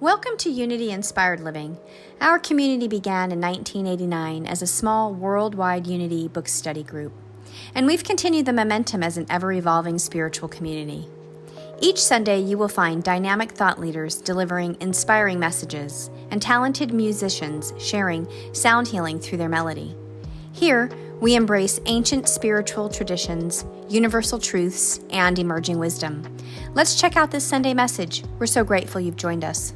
Welcome to Unity Inspired Living. Our community began in 1989 as a small worldwide Unity book study group, and we've continued the momentum as an ever-evolving spiritual community. Each Sunday, you will find dynamic thought leaders delivering inspiring messages and talented musicians sharing sound healing through their melody. Here, we embrace ancient spiritual traditions, universal truths, and emerging wisdom. Let's check out this Sunday message. We're so grateful you've joined us.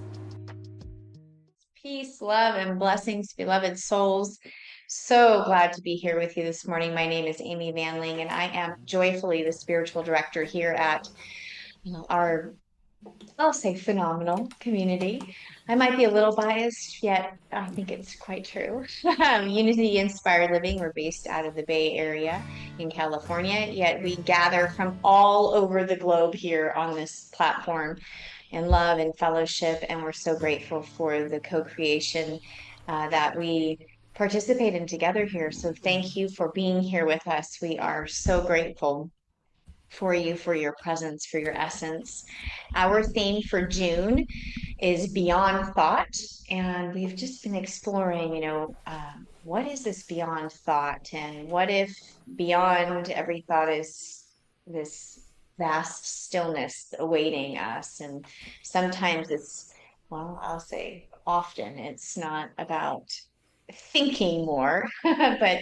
Peace, love, and blessings, beloved souls. So glad to be here with you this morning. My name is Amy Vanling, and I am joyfully the spiritual director here at our, I'll say, phenomenal community. I might be a little biased, yet I think it's quite true. Unity Inspired Living, we're based out of the Bay Area in California, yet we gather from all over the globe here on this platform in love and fellowship, and we're so grateful for the co-creation that we participate in together here. So thank you for being here with us. We are so grateful for you, for your presence, for your essence. Our theme for June is Beyond Thought, and we've just been exploring, what is this beyond thought, and what if beyond every thought is this vast stillness awaiting us? And sometimes I'll say often it's not about thinking more, but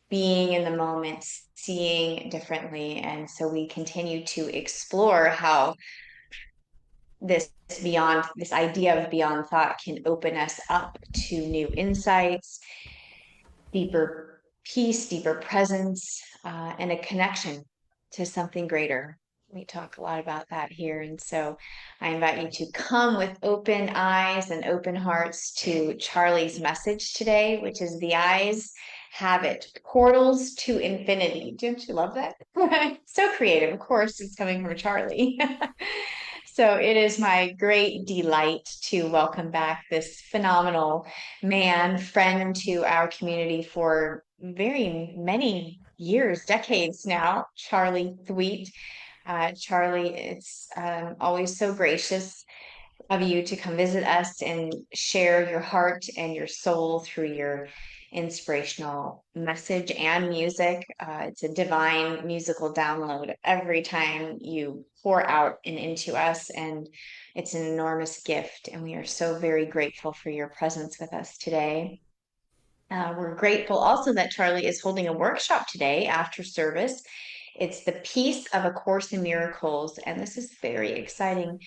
being in the moment, seeing differently. And so we continue to explore how this idea of beyond thought can open us up to new insights, deeper peace, deeper presence, and a connection to something greater. We talk a lot about that here. And so I invite you to come with open eyes and open hearts to Charley's message today, which is The Eyes Have It, Portals to Infinity. Don't you love that? So creative. Of course, it's coming from Charley. So it is my great delight to welcome back this phenomenal man, friend to our community for very many years, decades now, CHARLEY THWEATT. Charley, it's always so gracious of you to come visit us and share your heart and your soul through your inspirational message and music. It's a divine musical download every time you pour out and into us, and it's an enormous gift, and we are so very grateful for your presence with us today. We're grateful also that Charley is holding a workshop today after service. It's the Peace of A Course in Miracles, and this is very exciting.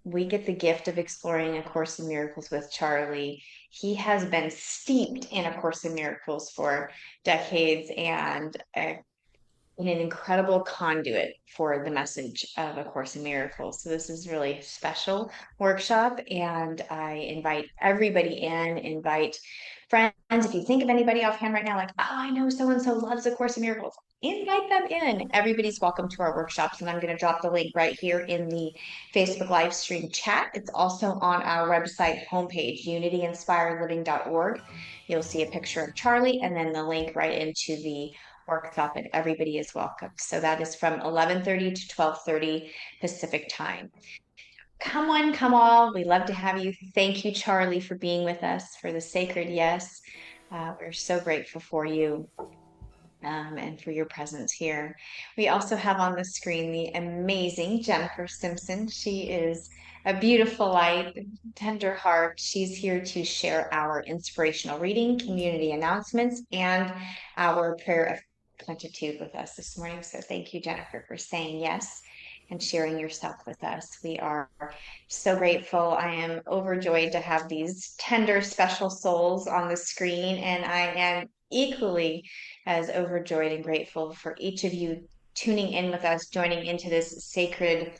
We get the gift of exploring A Course in Miracles with Charley. He has been steeped in A Course in Miracles for decades and an incredible conduit for the message of A Course in Miracles. So this is really a special workshop, and I invite everybody invite friends. If you think of anybody offhand right now, like, oh, I know so-and-so loves A Course in Miracles, invite them in. Everybody's welcome to our workshops, and I'm going to drop the link right here in the Facebook live stream chat. It's also on our website homepage, unityinspiredliving.org. You'll see a picture of Charley and then the link right into the workshop, and everybody is welcome. So that is from 11:30 to 12:30 Pacific time. Come on, come all. We love to have you. Thank you, Charley, for being with us for the sacred yes. We're so grateful for you and for your presence here. We also have on the screen the amazing Jennifer Simpson. She is a beautiful light, tender heart. She's here to share our inspirational reading, community announcements, and our prayer of plenitude with us this morning. So thank you, Jennifer, for saying yes and sharing yourself with us. We are so grateful. I am overjoyed to have these tender, special souls on the screen, and I am equally as overjoyed and grateful for each of you tuning in with us, joining into this sacred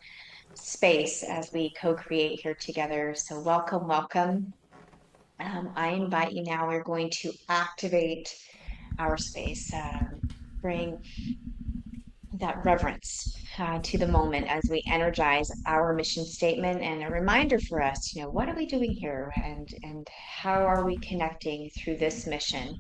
space as we co-create here together. So welcome, welcome. I invite you now, we're going to activate our space, bring that reverence to the moment as we energize our mission statement, and a reminder for us, what are we doing here, and how are we connecting through this mission?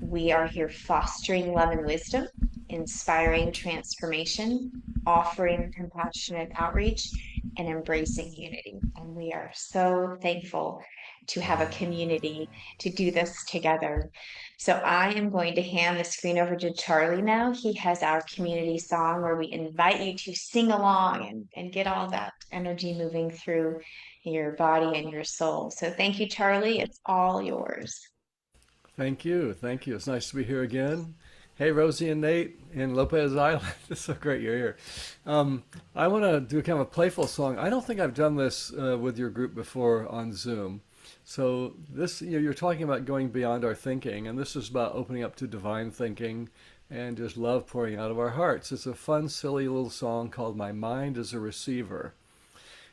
We are here fostering love and wisdom, inspiring transformation, offering compassionate outreach, and embracing unity. And we are so thankful to have a community to do this together. So I am going to hand the screen over to Charlie now. He has our community song where we invite you to sing along and get all that energy moving through your body and your soul. So thank you, Charlie. It's all yours. Thank you. Thank you. It's nice to be here again. Hey, Rosie and Nate in Lopez Island. It's so great you're here. I want to do kind of a playful song. I don't think I've done this with your group before on Zoom. So this, you're talking about going beyond our thinking, and this is about opening up to divine thinking and just love pouring out of our hearts. It's a fun, silly little song called "My Mind Is a Receiver."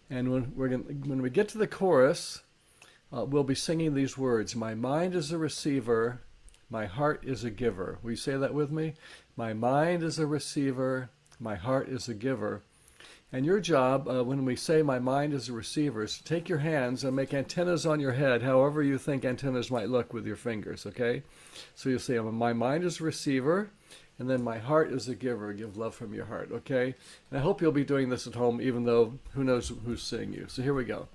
And when we get to the chorus, we'll be singing these words: My mind is a receiver, my heart is a giver. Will you say that with me? My mind is a receiver, my heart is a giver. And your job, when we say my mind is a receiver, is to take your hands and make antennas on your head, however you think antennas might look with your fingers, okay? So you'll say, my mind is a receiver, and then my heart is a giver. Give love from your heart, okay? And I hope you'll be doing this at home, even though who knows who's seeing you. So here we go.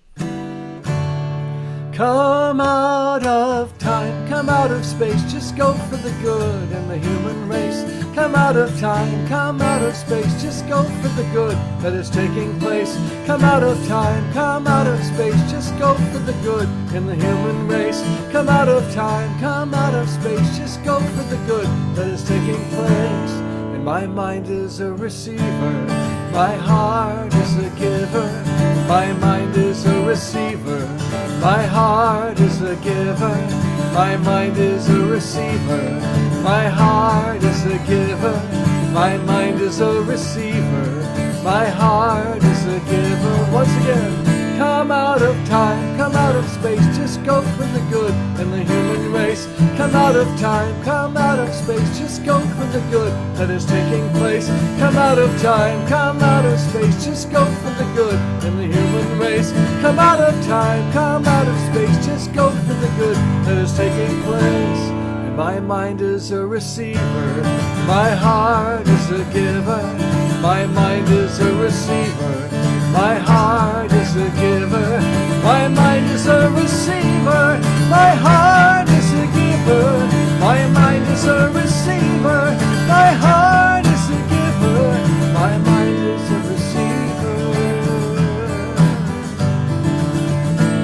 Come out of time, come out of space, just go for the good in the human race. Come out of time, come out of space, just go for the good that is taking place. Come out of time, come out of space, just go for the good in the human race. Come out of time, come out of space, just go for the good that is taking place. And my mind is a receiver, my heart is a giver. My mind is a receiver, my heart is a giver. My mind is a receiver, my heart is a giver. My mind is a receiver, my heart is a giver. Once again, come out of time, come out of space, just go for the good in the human race. Come out of time, come out of space, just go for the good that is taking place. Come out of time, come out of space, just go for the good in the human race. Come out of time, come out of space, just go for the good that is taking place. And my mind is a receiver, my heart is a giver. My mind is a receiver, my heart is a giver. My mind is a receiver, my heart is a giver. My mind is a receiver, my heart is a giver. My mind is a receiver.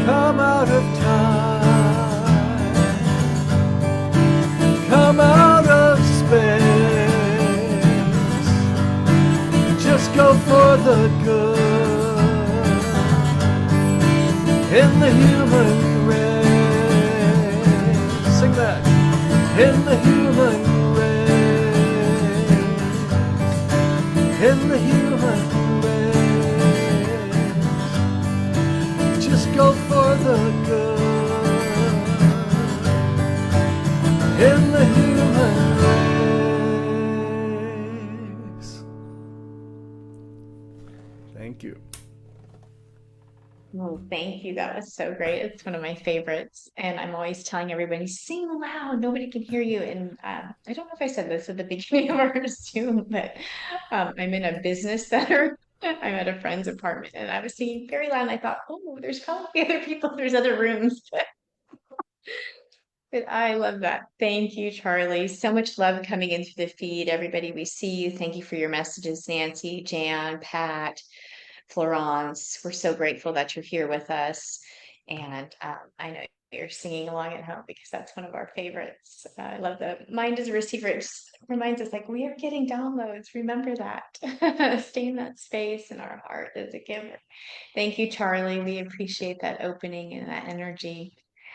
Come out of time, come out of space, just go for the good in the human race. Sing that. In the human race, in the human race, just go for the good in the human race. Thank you. Oh, thank you. That was so great. It's one of my favorites. And I'm always telling everybody, sing loud. Nobody can hear you. And I don't know if I said this at the beginning of our Zoom, but I'm in a business center. I'm at a friend's apartment and I was singing very loud. And I thought, oh, there's probably other people. There's other rooms. But I love that. Thank you, Charlie. So much love coming into the feed. Everybody, we see you. Thank you for your messages, Nancy, Jan, Pat, Florence. We're so grateful that you're here with us. And I know you're singing along at home because that's one of our favorites. I love the mind as a receiver. It just reminds us like we are getting downloads. Remember that. Stay in that space and our heart as a giver. Thank you, Charlie. We appreciate that opening and that energy.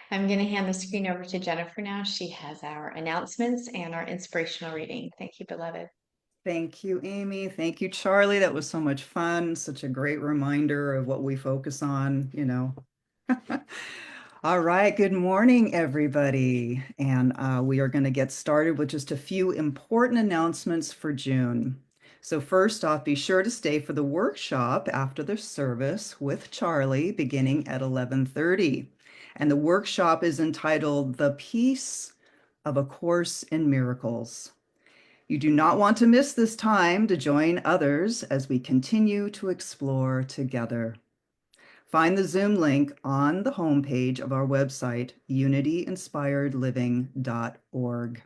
I'm going to hand the screen over to Jennifer now. She has our announcements and our inspirational reading. Thank you, beloved. Thank you, Amy. Thank you, Charlie. That was so much fun. Such a great reminder of what we focus on. All right. Good morning, everybody. And we are going to get started with just a few important announcements for June. So first off, be sure to stay for the workshop after the service with Charlie beginning at 11:30. And the workshop is entitled The Peace of A Course in Miracles. You do not want to miss this time to join others as we continue to explore together. Find the Zoom link on the homepage of our website, unityinspiredliving.org.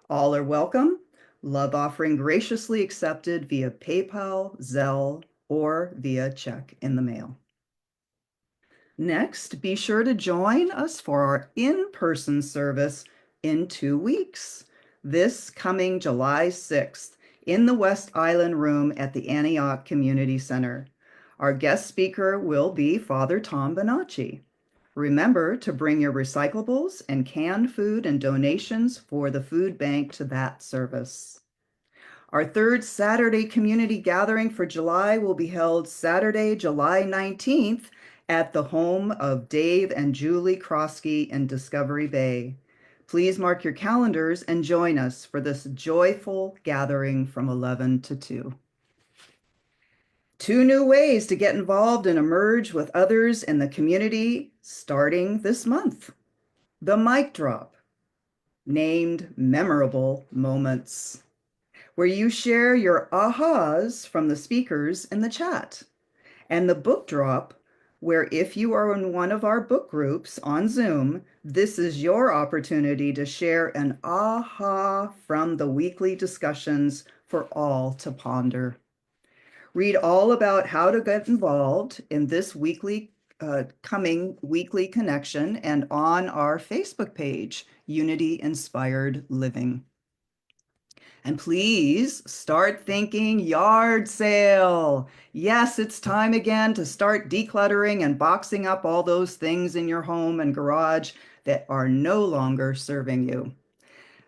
All are welcome. Love offering graciously accepted via PayPal, Zelle, or via check in the mail. Next, be sure to join us for our in-person service in 2 weeks. This coming July 6th in the West Island Room at the Antioch Community Center. Our guest speaker will be Father Tom Bonacci. Remember to bring your recyclables and canned food and donations for the food bank to that service. Our third Saturday community gathering for July will be held Saturday, July 19th at the home of Dave and Julie Krosky in Discovery Bay. Please mark your calendars and join us for this joyful gathering from 11 to 2. 2 new ways to get involved and emerge with others in the community starting this month. The mic drop, named Memorable Moments, where you share your ahas from the speakers in the chat. And the book drop, where if you are in one of our book groups on Zoom, this is your opportunity to share an aha from the weekly discussions for all to ponder. Read all about how to get involved in this coming weekly connection and on our Facebook page, Unity Inspired Living. And please start thinking yard sale. Yes, it's time again to start decluttering and boxing up all those things in your home and garage that are no longer serving you.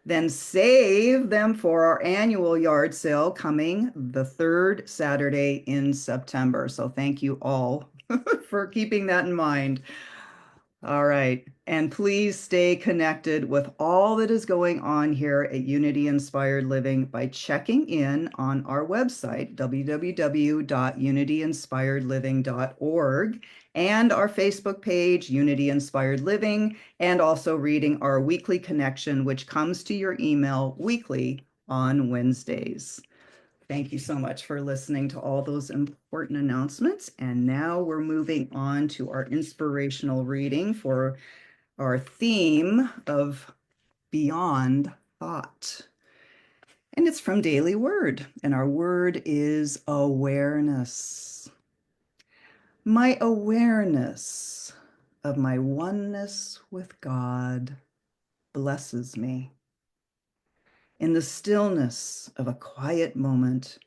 Then save them for our annual yard sale coming the third Saturday in September. So thank you all for keeping that in mind. All right. And please stay connected with all that is going on here at Unity Inspired Living by checking in on our website, www.unityinspiredliving.org, and our Facebook page, Unity Inspired Living, and also reading our weekly connection, which comes to your email weekly on Wednesdays. Thank you so much for listening to all those important announcements. And now we're moving on to our inspirational reading for our theme of Beyond Thought. And it's from Daily Word, and our word is awareness. My awareness of my oneness with God blesses me. In the stillness of a quiet moment,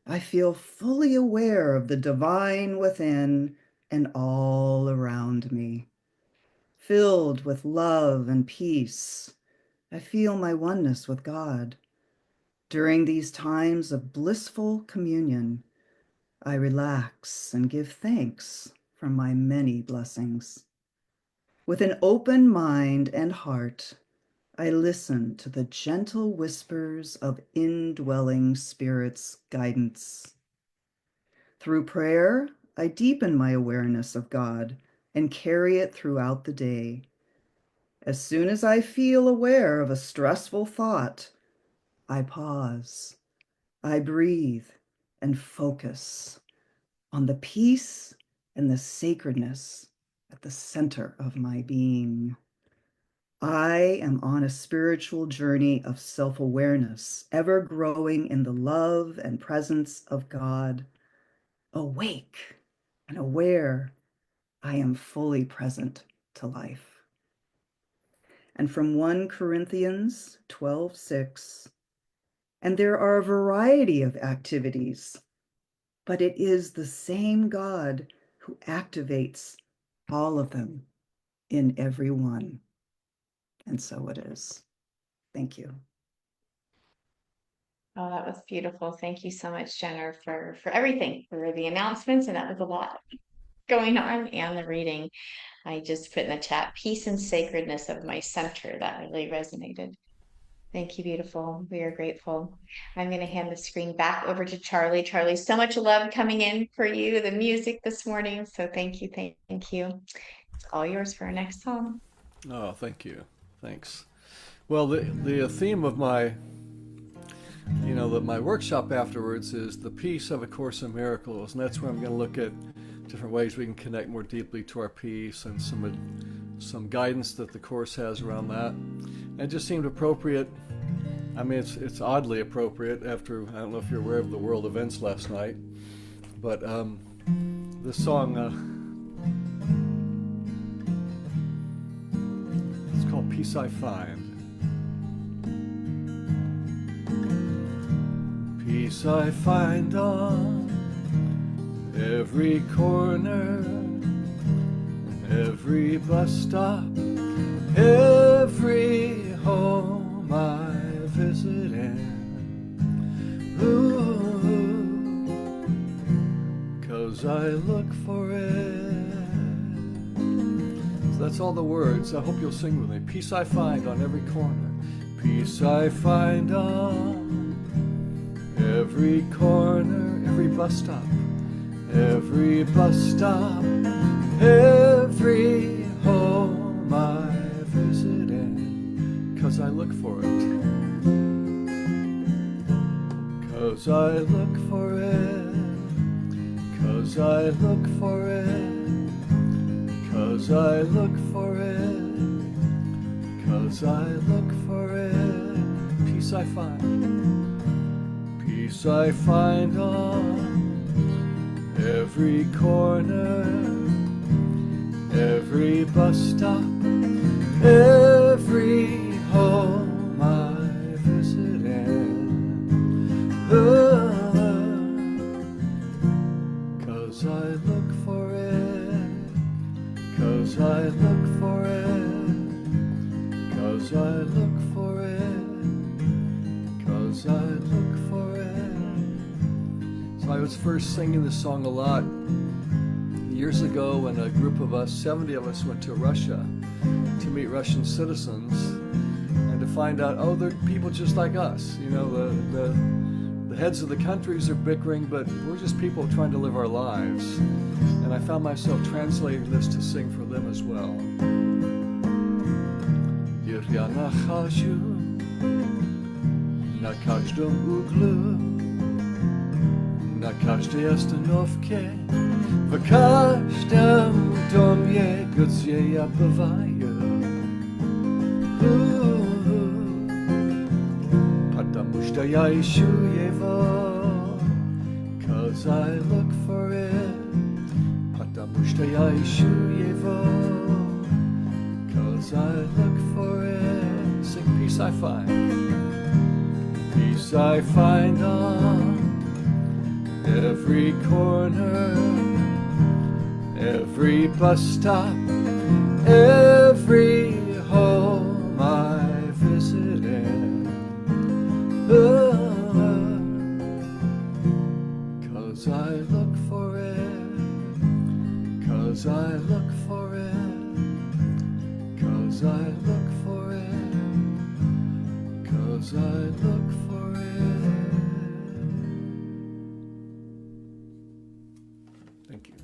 I feel fully aware of the divine within and all around me. Filled with love and peace, I feel my oneness with God. During these times of blissful communion, I relax and give thanks for my many blessings. With an open mind and heart, I listen to the gentle whispers of indwelling spirit's guidance. Through prayer, I deepen my awareness of God and carry it throughout the day. As soon as I feel aware of a stressful thought, I pause, I breathe, and focus on the peace and the sacredness at the center of my being. I am on a spiritual journey of self-awareness, ever growing in the love and presence of God. Awake and aware, I am fully present to life. And from 1 Corinthians 12:6, and there are a variety of activities, but it is the same God who activates all of them in every one. And so it is. Thank you. Oh, that was beautiful. Thank you so much, Jenner, for everything, for the announcements, and that was a lot going on, and the reading. I just put in the chat, peace and sacredness of my center. That really resonated. Thank you, beautiful. We are grateful. I'm going to hand the screen back over to Charlie. Charlie, so much love coming in for you, the music this morning. So thank you, thank you. It's all yours for our next song. Oh, thank you. Thanks. Well, the theme of my that my workshop afterwards is the peace of A Course in Miracles, and that's where I'm going to look at different ways we can connect more deeply to our peace and some guidance that the Course has around that. And it just seemed appropriate. I mean, it's oddly appropriate after, I don't know if you're aware of the world events last night, but this song, it's called Peace I Find. Peace I find on every corner, every bus stop, every home I visit in. Ooh, 'cause I look for it. So that's all the words. I hope you'll sing with me. Peace I find on every corner. Peace I find on every corner, every bus stop, every bus stop, every home I visit in. 'Cause I look for it. 'Cause I look for it. 'Cause I look for it. 'Cause I look for it. 'Cause I look for it. Peace I find. Peace I find on every corner, every bus stop, every home I visit in. 'Cause I look for it. 'Cause I look for it. 'Cause I look for it. 'Cause I look for it. So I was first singing this song a lot years ago when a group of us, 70 of us, went to Russia to meet Russian citizens and to find out, oh, they're people just like us. The heads of the countries are bickering, but we're just people trying to live our lives. And I found myself translating this to sing for them as well. Na każdym uglu, na każdej остановке, w każdym domie, gdzie ja bywaję. Потому что я ищу его, 'cause I look for it. Потому что я ищу его, 'cause I look for it. Sing peace I find. Peace I find on every corner, every bus stop, every home I visit in. 'Cause I look for it. 'Cause I look for it. 'Cause I look for it. 'Cause I look for it. Thank you.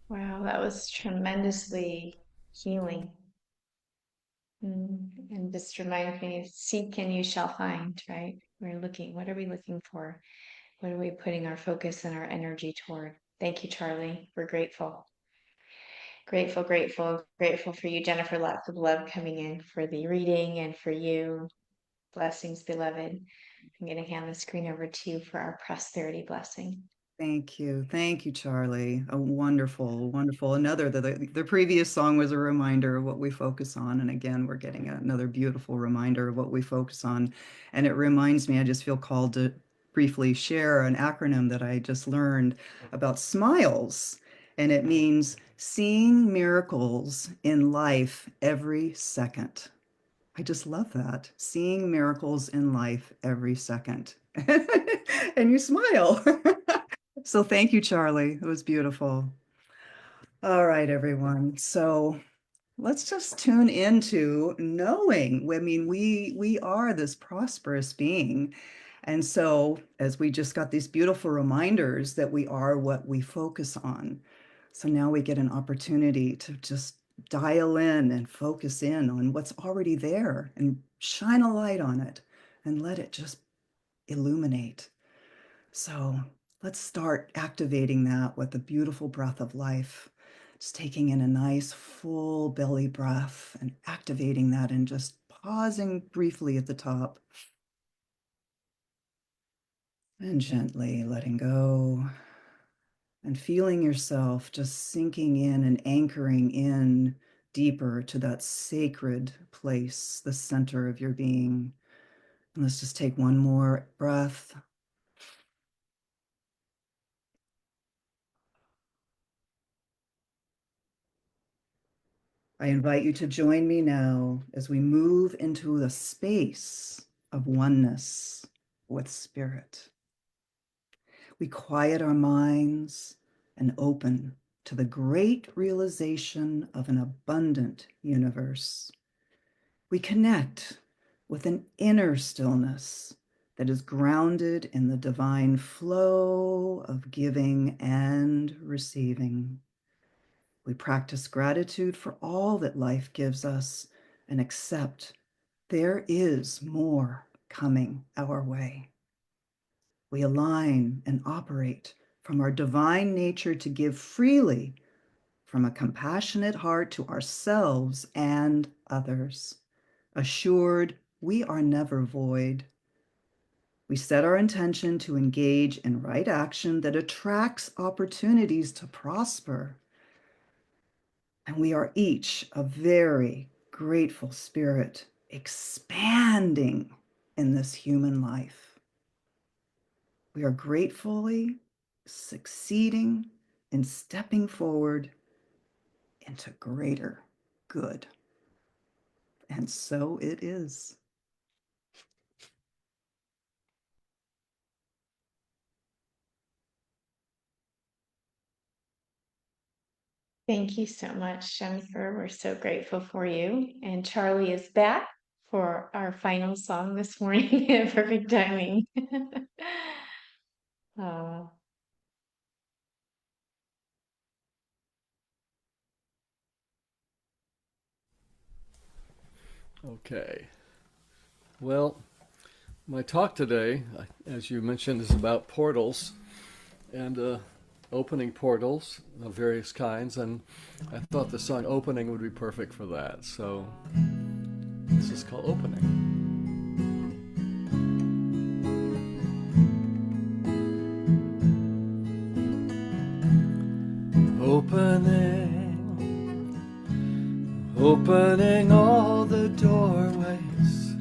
Wow, that was tremendously healing. And just reminds me, seek and you shall find, right? We're looking, what are we looking for? What are we putting our focus and our energy toward? Thank you, Charlie. We're grateful. Grateful, grateful, grateful for you, Jennifer. Lots of love coming in for the reading and for you. Blessings, beloved. I'm going to hand the screen over to you for our prosperity blessing. Thank you. Thank you, Charlie. A wonderful, wonderful. Another, the previous song was a reminder of what we focus on. And again, we're getting another beautiful reminder of what we focus on. And it reminds me, I just feel called to briefly share an acronym that I just learned about SMILES. And it means seeing miracles in life every second. I just love that. Seeing miracles in life every second. And you smile. So thank you, Charlie. It was beautiful. All right, everyone. So let's just tune into knowing. I mean, we are this prosperous being. And so as we just got these beautiful reminders that we are what we focus on. So now we get an opportunity to just dial in and focus in on what's already there and shine a light on it and let it just illuminate. So let's start activating that with the beautiful breath of life. Just taking in a nice full belly breath and activating that and just pausing briefly at the top and gently letting go and feeling yourself just sinking in and anchoring in deeper to that sacred place, the center of your being. And let's just take one more breath. I invite you to join me now as we move into the space of oneness with spirit. We quiet our minds and open to the great realization of an abundant universe. We connect with an inner stillness that is grounded in the divine flow of giving and receiving. We practice gratitude for all that life gives us and accept there is more coming our way. We align and operate from our divine nature to give freely from a compassionate heart to ourselves and others, assured we are never void. We set our intention to engage in right action that attracts opportunities to prosper. And we are each a very grateful spirit expanding in this human life. We are gratefully succeeding in stepping forward into greater good. And so it is. Thank you so much, Jennifer. We're so grateful for you. And Charlie is back for our final song this morning. Perfect timing. Oh, Okay. Well, my talk today, as you mentioned, is about portals and opening portals of various kinds. And I thought the song Opening would be perfect for that. So this is called Opening. Opening all the doorways,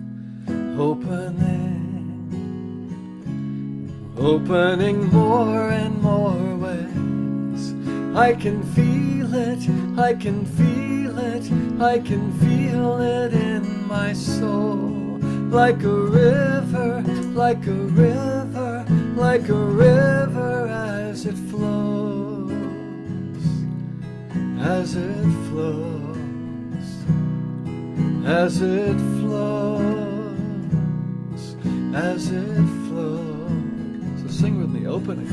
opening more and more ways. I can feel it, I can feel it, I can feel it in my soul. Like a river, like a river, like a river as it flows, as it flows. As it flows, as it flows. So sing with me, opening.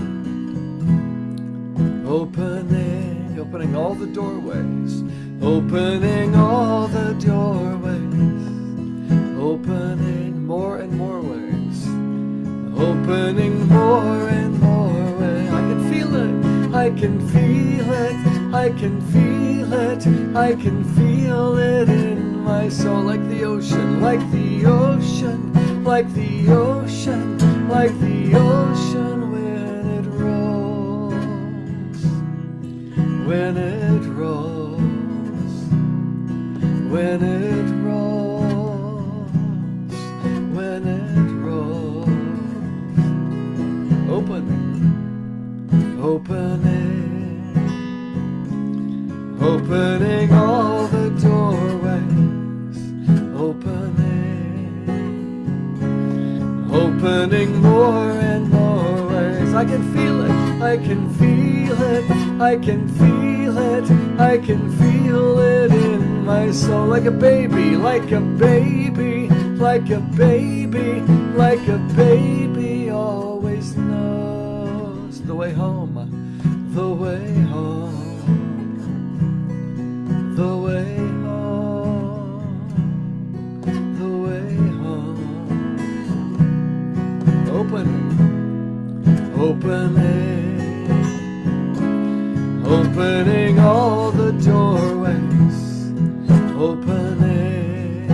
Opening all the doorways. Opening all the doorways. Opening more and more ways. Opening more and more ways. I can feel it, I can feel it, I can feel it, I can feel it in my soul, like the ocean, like the ocean, like the ocean, like the ocean when it rolls, when it rolls, when it rolls, when it rolls. Opening all the doorways, opening more and more ways. I can feel it, I can feel it, I can feel it, I can feel it in my soul. Like a baby, like a baby, like a baby, like a baby always knows the way home, the way home, the way opening, opening all the doorways, opening,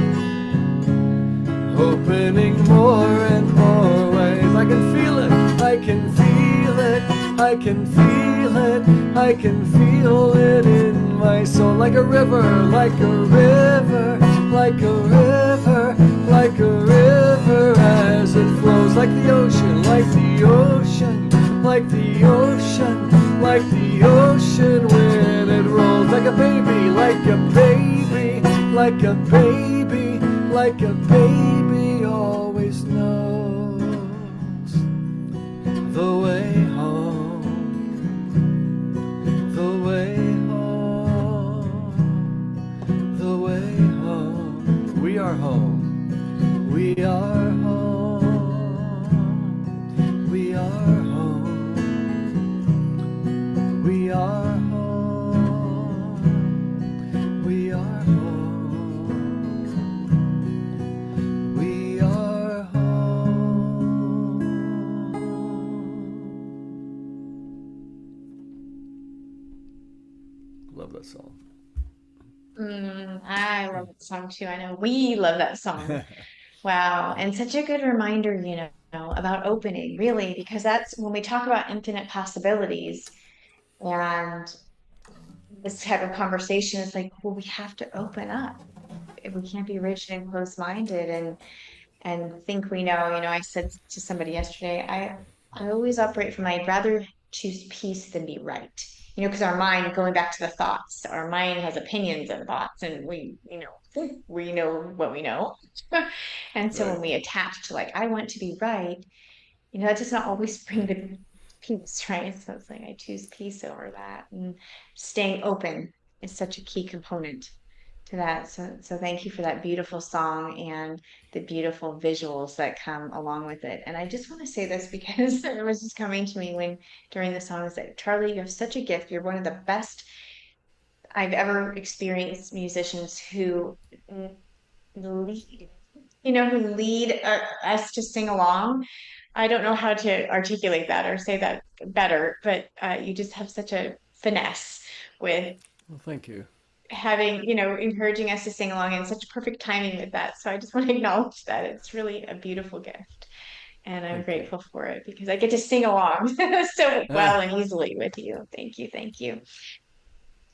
opening more and more ways. I can feel it, I can feel it, I can feel it, I can feel it in my soul. Like a river, like a river, like a river, like a river as it flows. Like the ocean, like the ocean, like the ocean, like the ocean when it rolls. Like a baby, like a baby, like a baby, like a baby always knows the way home, the way home, the way home. We are home, we are home, we are home, we are home, we are home, we are home. Love that song. I love that song too. I know we love that song. Wow. And such a good reminder, about opening, really, because that's when we talk about infinite possibilities and this type of conversation, it's like, well, we have to open up. We can't be rigid and closed-minded and think we know. I said to somebody yesterday, I always operate from I'd rather choose peace than be right. Because our mind, going back to the thoughts, our mind has opinions and thoughts, and we know what we know. And so Right. when we attach to like, I want to be right, that does not always bring the peace, right? So it's like I choose peace over that. And staying open is such a key component to that. So thank you for that beautiful song and the beautiful visuals that come along with it. And I just want to say this because it was just coming to me when during the song is that Charlie, you have such a gift. You're one of the best I've ever experienced musicians who lead, who lead us to sing along. I don't know how to articulate that or say that better, but you just have such a finesse with Well, thank you. having, encouraging us to sing along and such perfect timing with that. So I just want to acknowledge that it's really a beautiful gift. And I'm Thank you. grateful for it because I get to sing along so well Ah, and easily with you. Thank you. Thank you.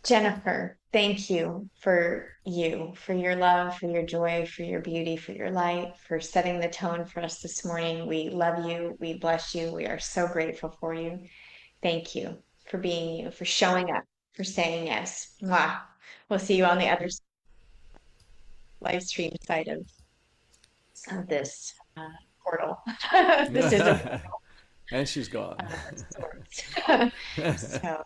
Jennifer, thank you, for your love, for your joy, for your beauty, for your light, for setting the tone for us this morning. We love you. We bless you. We are so grateful for you. Thank you for being you, for showing up, for saying yes. Mwah. We'll see you on the other live stream side of this portal. This is a and she's gone. sorts. So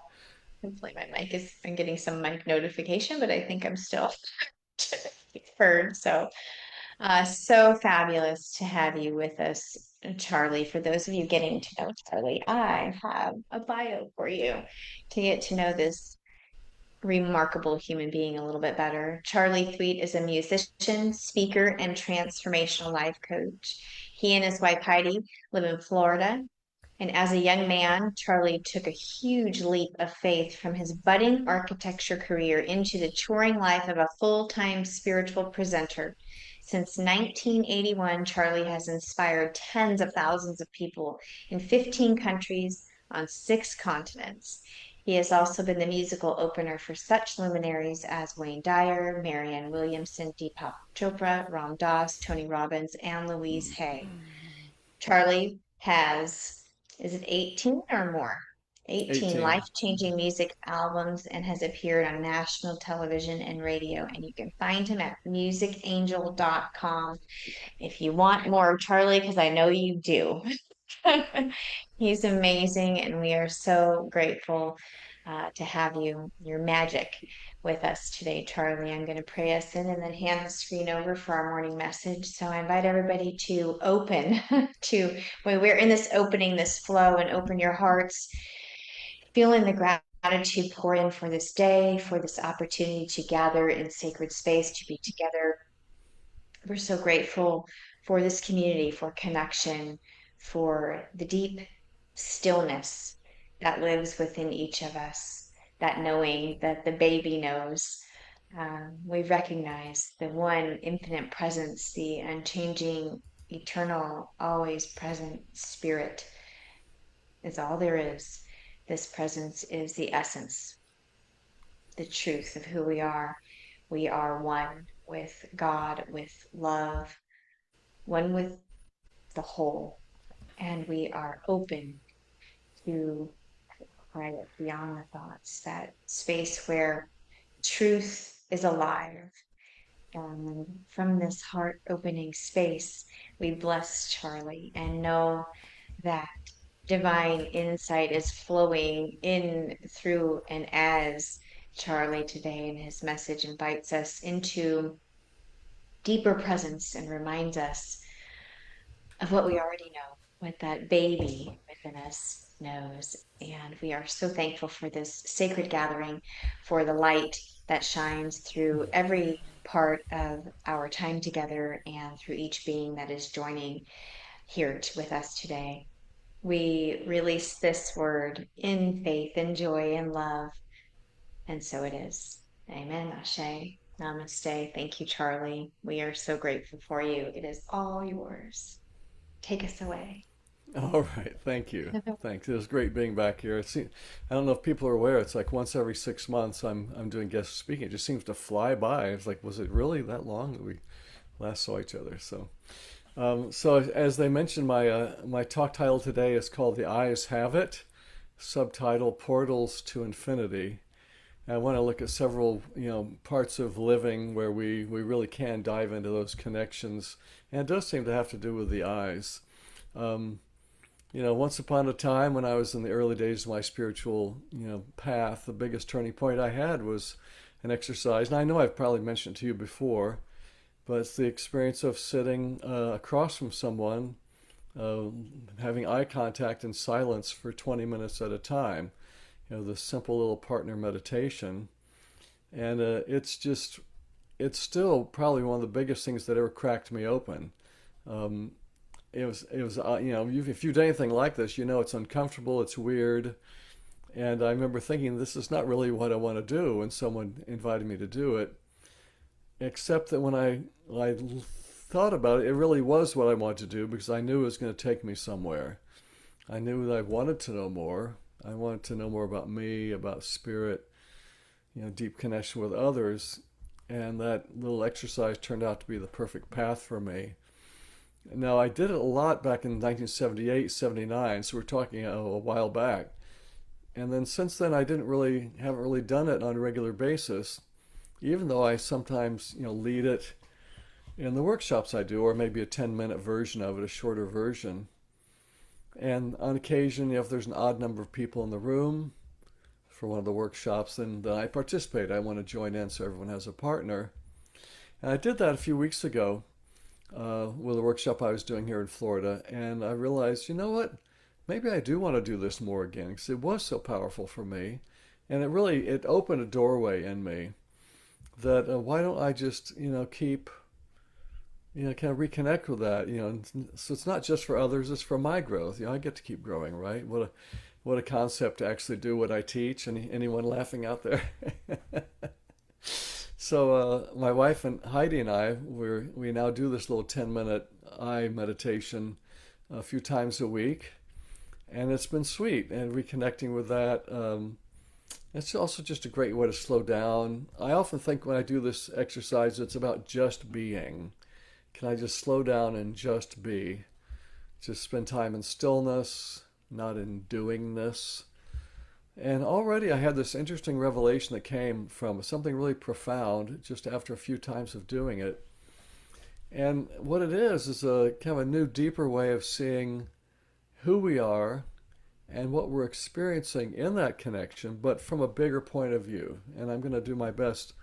hopefully my mic is, I'm getting some mic notification, but I think I'm still heard. So fabulous to have you with us, Charlie. For those of you getting to know Charlie, I have a bio for you to get to know this remarkable human being a little bit better. Charlie Thweatt is a musician, speaker, and transformational life coach. He and his wife Heidi live in Florida. And as a young man, Charlie took a huge leap of faith from his budding architecture career into the touring life of a full-time spiritual presenter. Since 1981, Charlie has inspired tens of thousands of people in 15 countries on 6 continents. He has also been the musical opener for such luminaries as Wayne Dyer, Marianne Williamson, Deepak Chopra, Ram Dass, Tony Robbins, and Louise Hay. Charlie has, is it 18 or more? 18 18. life-changing music albums and has appeared on national television and radio. And you can find him at musicangel.com if you want more of Charlie, because I know you do. He's amazing, and we are so grateful to have you, your magic, with us today, Charlie. I'm going to pray us in and then hand the screen over for our morning message. So I invite everybody to open to when we're in this opening, this flow, and open your hearts, feeling the gratitude pour in for this day, for this opportunity to gather in sacred space, to be together. We're so grateful for this community, for connection, for the deep stillness that lives within each of us, that knowing that the baby knows. We recognize the one infinite presence, the unchanging, eternal, always present spirit is all there is. This presence is the essence, the truth of who we are. We are one with God, with love, one with the whole, and we are open to quiet beyond the thoughts, that space where truth is alive. And from this heart opening space, we bless Charlie and know that divine insight is flowing in, through, and as Charlie today in his message invites us into deeper presence and reminds us of what we already know, what that baby within us knows. And we are so thankful for this sacred gathering, for the light that shines through every part of our time together and through each being that is joining here with us today. We release this word in faith and joy and love. And so it is. Amen. Ashe. Namaste. Thank you, Charlie. We are so grateful for you. It is all yours. Take us away. All right, thank you. Thanks. It was great being back here. I don't know if people are aware. It's like once every 6 months I'm doing guest speaking. It just seems to fly by. It's like, was it really that long that we last saw each other? So as they mentioned, my talk title today is called "The Eyes Have It," subtitle "Portals to Infinity." And I want to look at several parts of living where we really can dive into those connections, and it does seem to have to do with the eyes. Um, Once upon a time when I was in the early days of my spiritual, path, the biggest turning point I had was an exercise. And I know I've probably mentioned it to you before, but it's the experience of sitting across from someone, uh, having eye contact in silence for 20 minutes at a time. The simple little partner meditation. And it's still probably one of the biggest things that ever cracked me open. Um, if you've done anything like this, it's uncomfortable, it's weird. And I remember thinking, this is not really what I want to do when someone invited me to do it. Except that when I thought about it, it really was what I wanted to do because I knew it was going to take me somewhere. I knew that I wanted to know more. I wanted to know more about me, about spirit, deep connection with others. And that little exercise turned out to be the perfect path for me. Now, I did it a lot back in 1978, 79, so we're talking a while back. And then since then, haven't really done it on a regular basis, even though I sometimes, lead it in the workshops I do, or maybe a 10-minute version of it, a shorter version. And on occasion, if there's an odd number of people in the room for one of the workshops, then I participate. I want to join in so everyone has a partner. And I did that a few weeks ago with a workshop I was doing here in Florida, and I realized, you know what? Maybe I do want to do this more again because it was so powerful for me, and it opened a doorway in me that why don't I just keep kind of reconnect with that, so it's not just for others, it's for my growth. I get to keep growing, right? What a concept to actually do what I teach. Anyone laughing out there? So my wife and Heidi and we now do this little 10-minute eye meditation a few times a week, and it's been sweet. And reconnecting with that, it's also just a great way to slow down. I often think when I do this exercise, it's about just being. Can I just slow down and just be? Just spend time in stillness, not in doingness. And already I had this interesting revelation that came from something really profound just after a few times of doing it. And what it is a kind of a new, deeper way of seeing who we are and what we're experiencing in that connection, but from a bigger point of view. And I'm going to do my best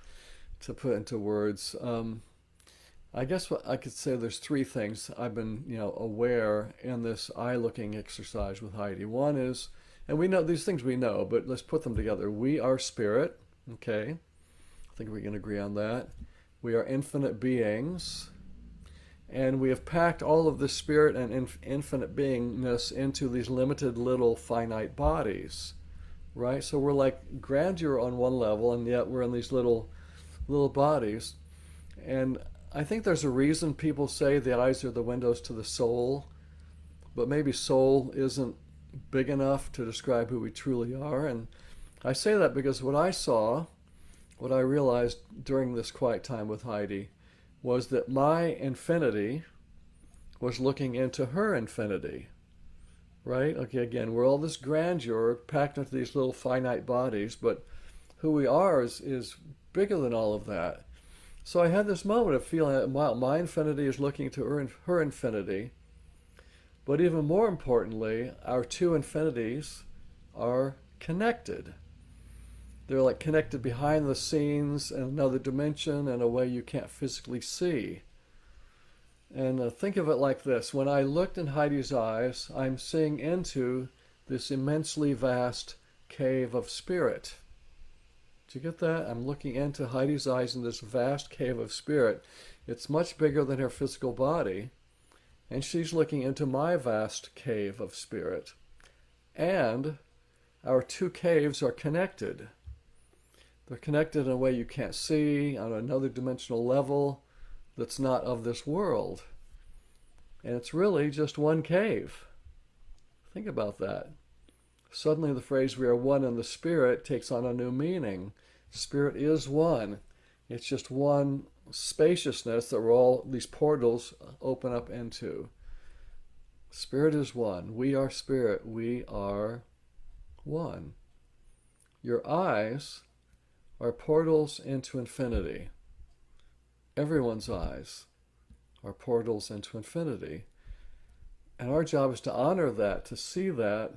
to put into words. I guess what I could say, there's three things I've been, aware in this eye-looking exercise with Heidi. One is, and we know these things we know, but let's put them together. We are spirit, okay? I think we can agree on that. We are infinite beings, And we have packed all of the spirit and infinite beingness into these limited little finite bodies, right? So we're like grandeur on one level, and yet we're in these little bodies. And I think there's a reason people say the eyes are the windows to the soul, but maybe soul isn't big enough to describe who we truly are. And I say that because what I realized during this quiet time with Heidi, was that my infinity was looking into her infinity, right? Okay, again, we're all this grandeur packed into these little finite bodies, but who we are is bigger than all of that. So I had this moment of feeling that, wow, my infinity is looking to her infinity, but even more importantly, our two infinities are connected. They're like connected behind the scenes in another dimension in a way you can't physically see. And think of it like this. When I looked in Heidi's eyes, I'm seeing into this immensely vast cave of spirit. Did you get that? I'm looking into Heidi's eyes in this vast cave of spirit. It's much bigger than her physical body. And she's looking into my vast cave of spirit. And our two caves are connected. They're connected in a way you can't see, on another dimensional level that's not of this world. And it's really just one cave. Think about that. Suddenly the phrase "we are one in the Spirit" takes on a new meaning. Spirit is one. It's just one spaciousness that we're all, these portals open up into. Spirit is one. We are spirit. We are one. Your eyes are portals into infinity. Everyone's eyes are portals into infinity. And our job is to honor that, to see that.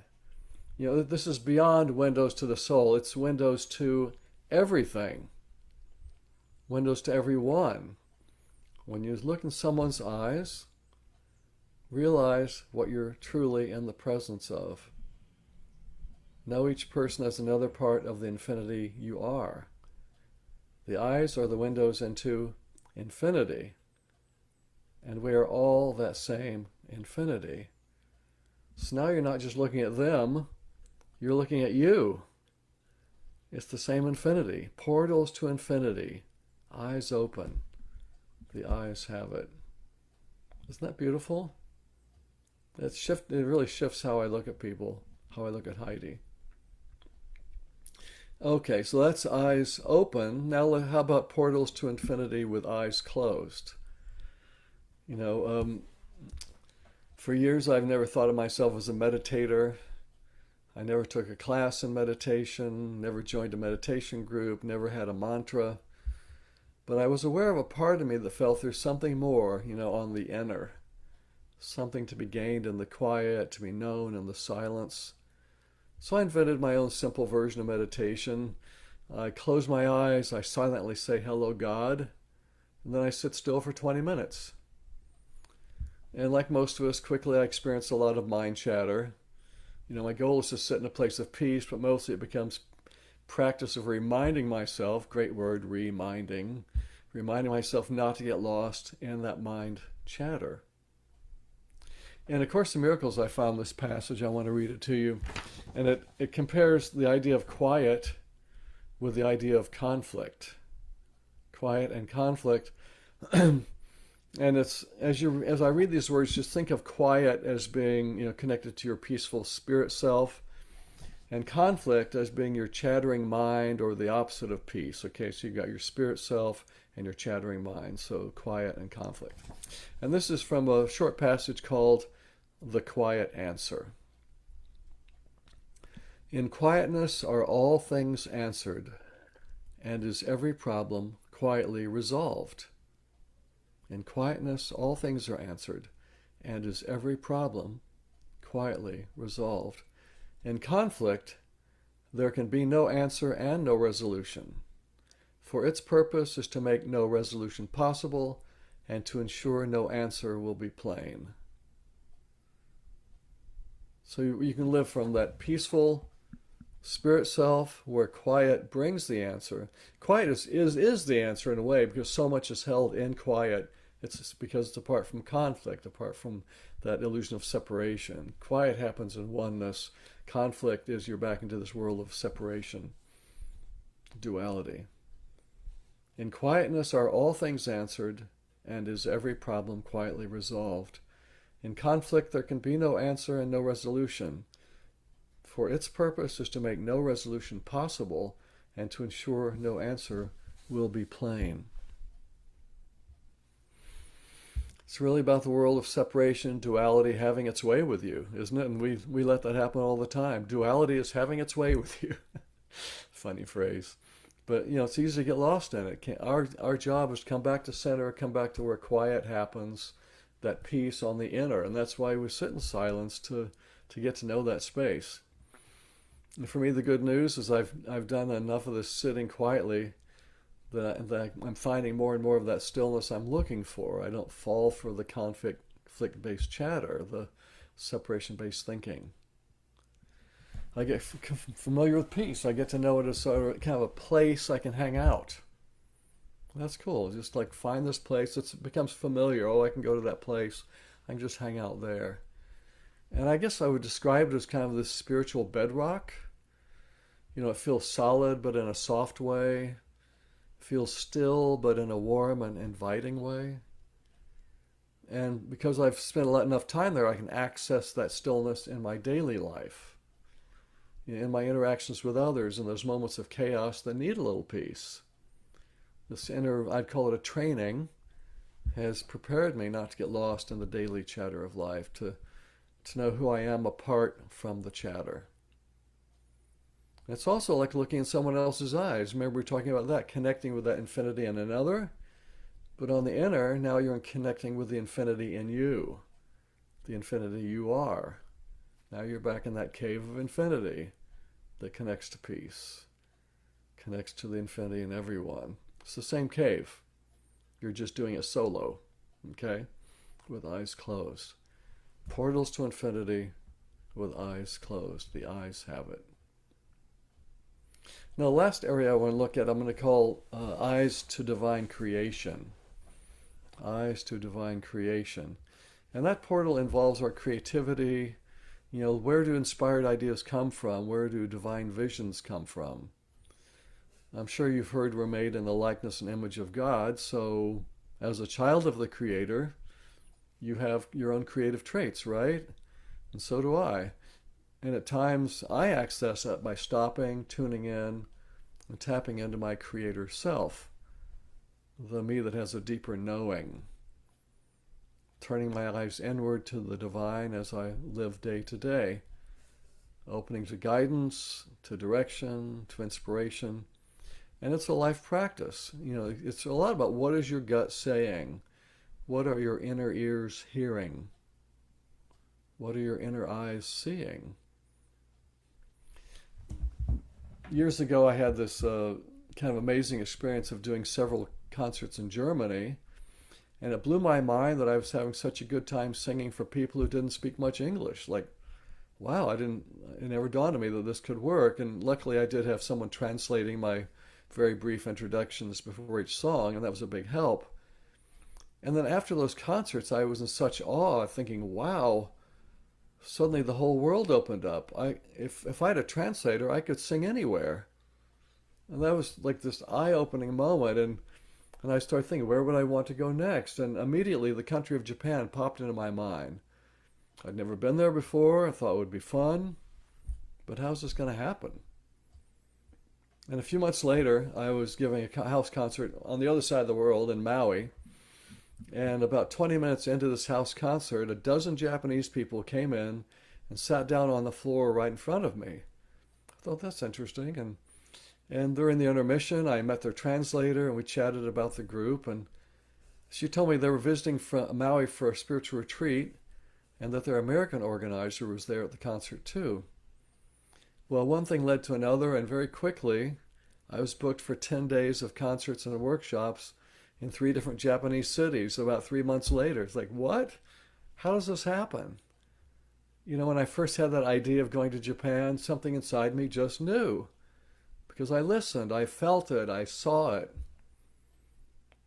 You know, this is beyond windows to the soul. It's windows to everything. Windows to everyone. When you look in someone's eyes, realize what you're truly in the presence of. Know each person as another part of the infinity you are. The eyes are the windows into infinity, and we are all that same infinity. So now you're not just looking at them, you're looking at you. It's the same infinity. Portals to infinity. Eyes open. The eyes have it. Isn't that beautiful? It really shifts how I look at people, how I look at Heidi. Okay, so that's eyes open. Now how about portals to infinity with eyes closed? You know, for years I've never thought of myself as a meditator. I never took a class in meditation, never joined a meditation group, never had a mantra. But I was aware of a part of me that felt there's something more, you know, on the inner. Something to be gained in the quiet, to be known in the silence. So I invented my own simple version of meditation. I close my eyes, I silently say, "Hello, God," and then I sit still for 20 minutes. And like most of us, quickly I experience a lot of mind chatter. You know, my goal is to sit in a place of peace, but mostly it becomes practice of reminding myself, great word, reminding myself not to get lost in that mind chatter. And of course, the Miracles, I found this passage. I want to read it to you. And it compares the idea of quiet with the idea of conflict. Quiet and conflict. And it's as I read these words, just think of quiet as being, you know, connected to your peaceful spirit self, and conflict as being your chattering mind, or the opposite of peace. Okay, so you got your spirit self and your chattering mind. So quiet and conflict. And this is from a short passage called "The Quiet Answer." In quietness are all things answered, and is every problem quietly resolved. In quietness all things are answered, and is every problem quietly resolved. In conflict there can be no answer and no resolution, for its purpose is to make no resolution possible, and to ensure no answer will be plain. So you can live from that peaceful spirit self where quiet brings the answer. Quiet is the answer in a way, because so much is held in quiet It's because it's apart from conflict, apart from that illusion of separation. Quiet happens in oneness. Conflict is you're back into this world of separation, duality. In quietness are all things answered, and is every problem quietly resolved. In conflict there can be no answer and no resolution, for its purpose is to make no resolution possible and to ensure no answer will be plain. It's really about the world of separation, duality having its way with you, isn't it? And we let that happen all the time. Duality is having its way with you. Funny phrase. But, it's easy to get lost in it. Our job is to come back to center, come back to where quiet happens, that peace on the inner. And that's why we sit in silence to get to know that space. And for me, the good news is I've done enough of this sitting quietly that I'm finding more and more of that stillness I'm looking for. I don't fall for the conflict-based chatter, the separation-based thinking. I get familiar with peace. I get to know it as sort of kind of a place I can hang out. That's cool. Just like find this place. It becomes familiar. Oh, I can go to that place. I can just hang out there. And I guess I would describe it as kind of this spiritual bedrock. It feels solid, but in a soft way. Feels still, but in a warm and inviting way. And because I've spent enough time there, I can access that stillness in my daily life, in my interactions with others, in those moments of chaos that need a little peace. This inner, I'd call it a training, has prepared me not to get lost in the daily chatter of life, to know who I am apart from the chatter. It's also like looking in someone else's eyes. Remember, we were talking about that, connecting with that infinity in another. But on the inner, now you're connecting with the infinity in you, the infinity you are. Now you're back in that cave of infinity that connects to peace, connects to the infinity in everyone. It's the same cave. You're just doing it solo, okay? With eyes closed. Portals to infinity with eyes closed. The eyes have it. Now, the last area I want to look at, I'm going to call eyes to divine creation. Eyes to divine creation. And that portal involves our creativity. Where do inspired ideas come from? Where do divine visions come from? I'm sure you've heard we're made in the likeness and image of God, so as a child of the Creator, you have your own creative traits, right? And so do I. And at times I access that by stopping, tuning in, and tapping into my Creator self, the me that has a deeper knowing, turning my eyes inward to the divine as I live day to day, opening to guidance, to direction, to inspiration. And it's a life practice. It's a lot about what is your gut saying? What are your inner ears hearing? What are your inner eyes seeing? Years ago, I had this kind of amazing experience of doing several concerts in Germany, and it blew my mind that I was having such a good time singing for people who didn't speak much English. Like, wow, it never dawned on me that this could work. And luckily, I did have someone translating my very brief introductions before each song, and that was a big help. And then after those concerts, I was in such awe, thinking, wow, suddenly the whole world opened up. If I had a translator, I could sing anywhere. And that was like this eye-opening moment. And I started thinking, where would I want to go next? And immediately the country of Japan popped into my mind. I'd never been there before. I thought it would be fun. But how's this going to happen? And a few months later, I was giving a house concert on the other side of the world in Maui. And about 20 minutes into this house concert, a dozen Japanese people came in and sat down on the floor right in front of me. I thought, that's interesting. And during the intermission, I met their translator and we chatted about the group. And she told me they were visiting from Maui for a spiritual retreat and that their American organizer was there at the concert too. Well, one thing led to another, and very quickly, I was booked for 10 days of concerts and workshops in 3 different Japanese cities about 3 months later. It's like, what? How does this happen? When I first had that idea of going to Japan, something inside me just knew. Because I listened, I felt it, I saw it.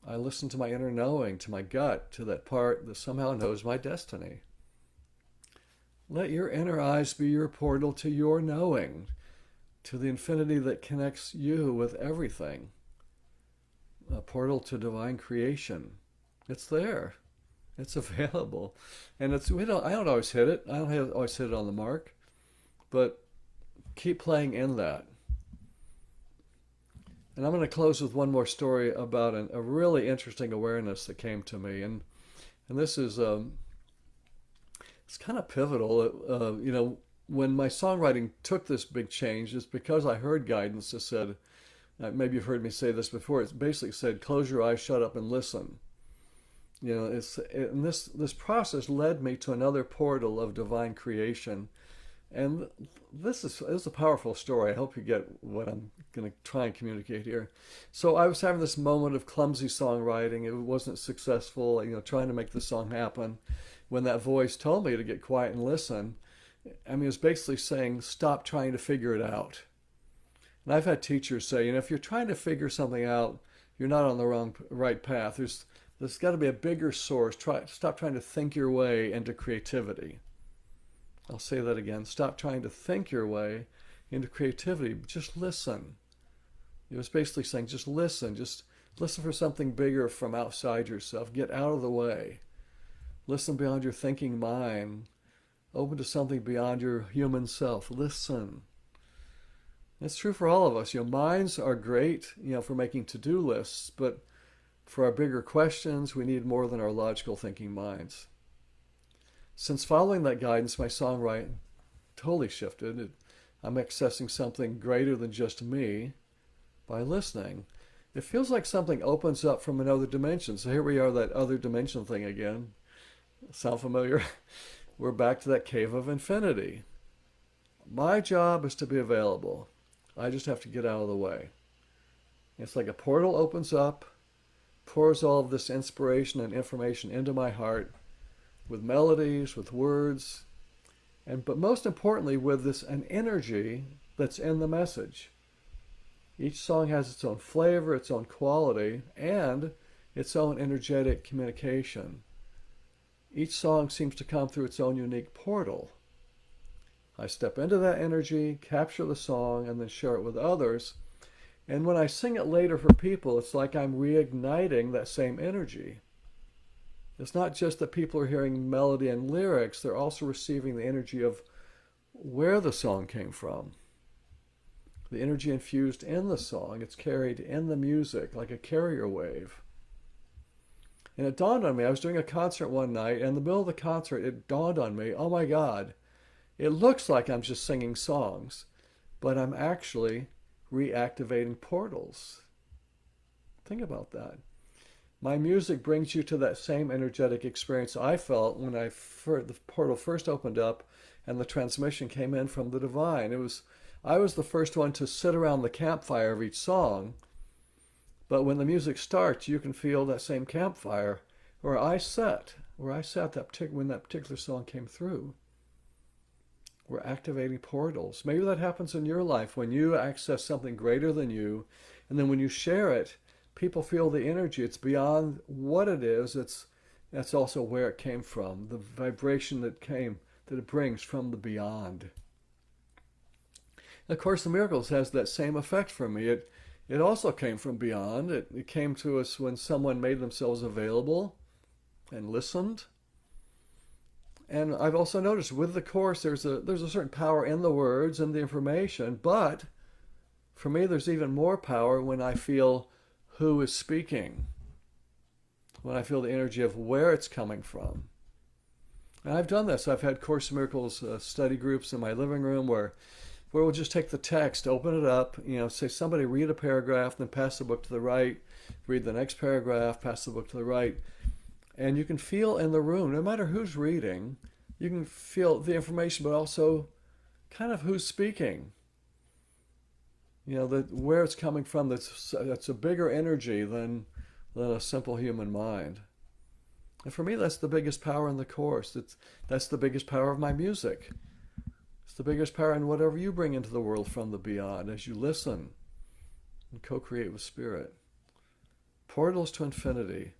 I listen to my inner knowing, to my gut, to that part that somehow knows my destiny. Let your inner eyes be your portal to your knowing, to the infinity that connects you with everything. A portal to divine creation. It's there. It's available. And I don't always hit it. I don't always hit it on the mark. But keep playing in that. And I'm going to close with one more story about a really interesting awareness that came to me. And this is it's kind of pivotal. When my songwriting took this big change, it's because I heard guidance that said, maybe you've heard me say this before. It basically said, close your eyes, shut up, and listen. And this process led me to another portal of divine creation. And this is a powerful story. I hope you get what I'm going to try and communicate here. So I was having this moment of clumsy songwriting. It wasn't successful, trying to make the song happen. When that voice told me to get quiet and listen, it was basically saying, stop trying to figure it out. And I've had teachers say, if you're trying to figure something out, you're not on the right path. There's got to be a bigger source. Stop trying to think your way into creativity. I'll say that again. Stop trying to think your way into creativity. Just listen. It was basically saying, just listen. Just listen for something bigger from outside yourself. Get out of the way. Listen beyond your thinking mind. Open to something beyond your human self. Listen. It's true for all of us. Minds are great, for making to-do lists, but for our bigger questions, we need more than our logical thinking minds. Since following that guidance, my songwriting totally shifted. I'm accessing something greater than just me by listening. It feels like something opens up from another dimension. So here we are, that other dimension thing again. Sound familiar? We're back to that cave of infinity. My job is to be available. I just have to get out of the way. It's like a portal opens up, pours all of this inspiration and information into my heart, with melodies, with words, but most importantly with an energy that's in the message. Each song has its own flavor, its own quality, and its own energetic communication. Each song seems to come through its own unique portal. I step into that energy, capture the song, and then share it with others. And when I sing it later for people, it's like I'm reigniting that same energy. It's not just that people are hearing melody and lyrics, they're also receiving the energy of where the song came from. The energy infused in the song, it's carried in the music like a carrier wave. And it dawned on me, I was doing a concert one night, and in the middle of the concert, it dawned on me, oh my God, it looks like I'm just singing songs, but I'm actually reactivating portals. Think about that. My music brings you to that same energetic experience I felt when the portal first opened up and the transmission came in from the divine. I was the first one to sit around the campfire of each song, but when the music starts, you can feel that same campfire where I sat when that particular song came through. We're activating portals. Maybe that happens in your life when you access something greater than you, and then when you share it, people feel the energy. It's beyond what it is. That's also where it came from, the vibration that it brings from the beyond. And of course, the Miracles has that same effect for me. It also came from beyond. It came to us when someone made themselves available and listened. And I've also noticed with the Course, there's a certain power in the words and the information, but for me, there's even more power when I feel who is speaking, when I feel the energy of where it's coming from. And I've done this. I've had Course in Miracles study groups in my living room where we'll just take the text, open it up, say somebody read a paragraph, then pass the book to the right, read the next paragraph, pass the book to the right. And you can feel in the room, no matter who's reading, you can feel the information, but also kind of who's speaking. Where it's coming from, that's a bigger energy than a simple human mind. And for me, that's the biggest power in the Course. That's the biggest power of my music. It's the biggest power in whatever you bring into the world from the beyond as you listen and co-create with Spirit. Portals to infinity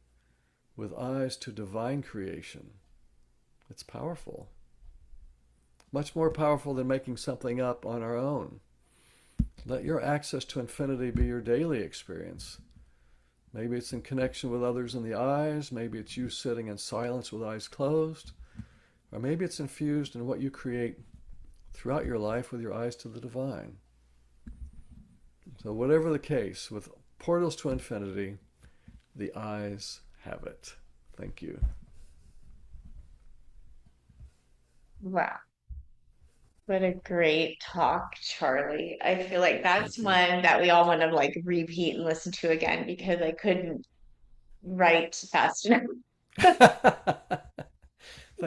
with eyes to divine creation. It's powerful. Much more powerful than making something up on our own. Let your access to infinity be your daily experience. Maybe it's in connection with others in the eyes. Maybe it's you sitting in silence with eyes closed. Or maybe it's infused in what you create throughout your life with your eyes to the divine. So, whatever the case, with portals to infinity, the eyes have it. Thank you. Wow. What a great talk, Charlie. I feel like that's Thank you. one that we all want to like repeat and listen to again because I couldn't write fast enough. Thank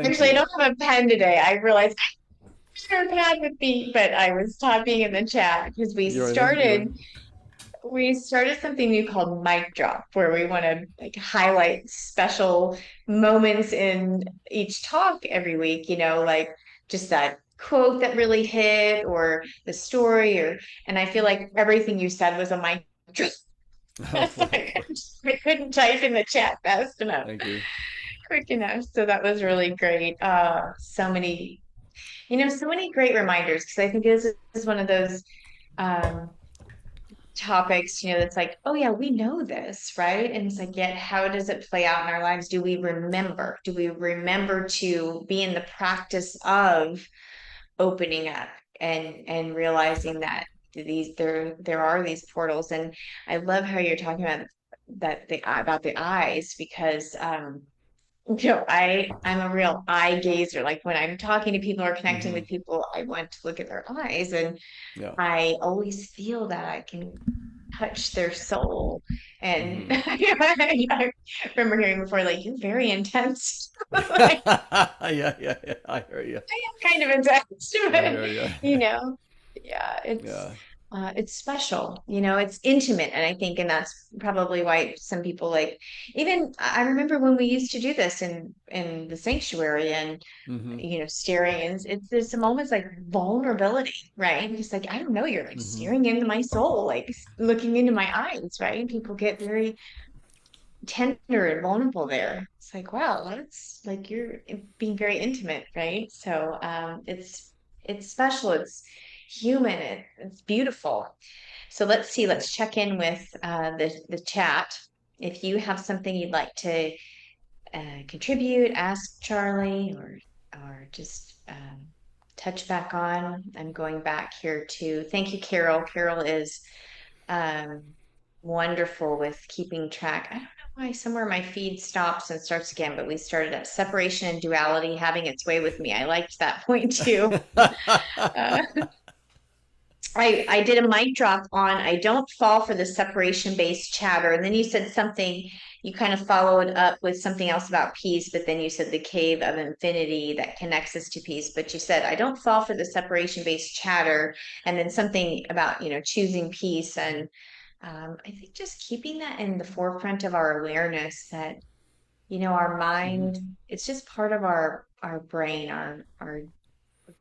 Actually, I you. don't have a pen today. I realized I have a pad with me, but I was typing in the chat because You're in the, you're in, we started something new called Mic Drop, where we want to like highlight special moments in each talk every week, like just that quote that really hit or the story and I feel like everything you said was a mic drop. oh, well, I couldn't type in the chat fast enough, thank you. quick enough. So that was really great. So many great reminders because I think this is one of those um topics, that's like, oh yeah, we know this, right? And it's like, yet how does it play out in our lives? Do we remember? Do we remember to be in the practice of opening up and realizing that there are these portals? And I love how you're talking about the eyes because I'm a real eye gazer. Like when I'm talking to people or connecting Mm-hmm. with people, I want to look at their eyes and Yeah. I always feel that I can touch their soul. And Mm-hmm. I remember hearing before, like, you're very intense. Like, yeah, yeah, yeah. I hear you. kind of intense, I but hear you. yeah, yeah. it's special, it's intimate. And I think, and that's probably why some people like, even I remember when we used to do this in the sanctuary and Mm-hmm. staring and there's some moments like vulnerability, right? Just like, I don't know, you're like Mm-hmm. staring into my soul, like looking into my eyes, right? People get very tender and vulnerable there. It's like, wow, that's like you're being very intimate, right? So it's special, it's human, it's beautiful. So let's see, let's check in with the chat. If you have something you'd like to contribute, ask Charlie, or just touch back on. I'm going back here to thank you, Carol. Carol is um, wonderful with keeping track. I don't know why somewhere my feed stops and starts again, but we started at separation and duality having its way with me. I liked that point too. Uh, I did a mic drop on I don't fall for the separation based chatter. And then you said something, you kind of followed up with something else about peace, but then you said the cave of infinity that connects us to peace. But you said, I don't fall for the separation based chatter. And then something about, choosing peace. And I think just keeping that in the forefront of our awareness that, our mm-hmm. mind, it's just part of our brain, our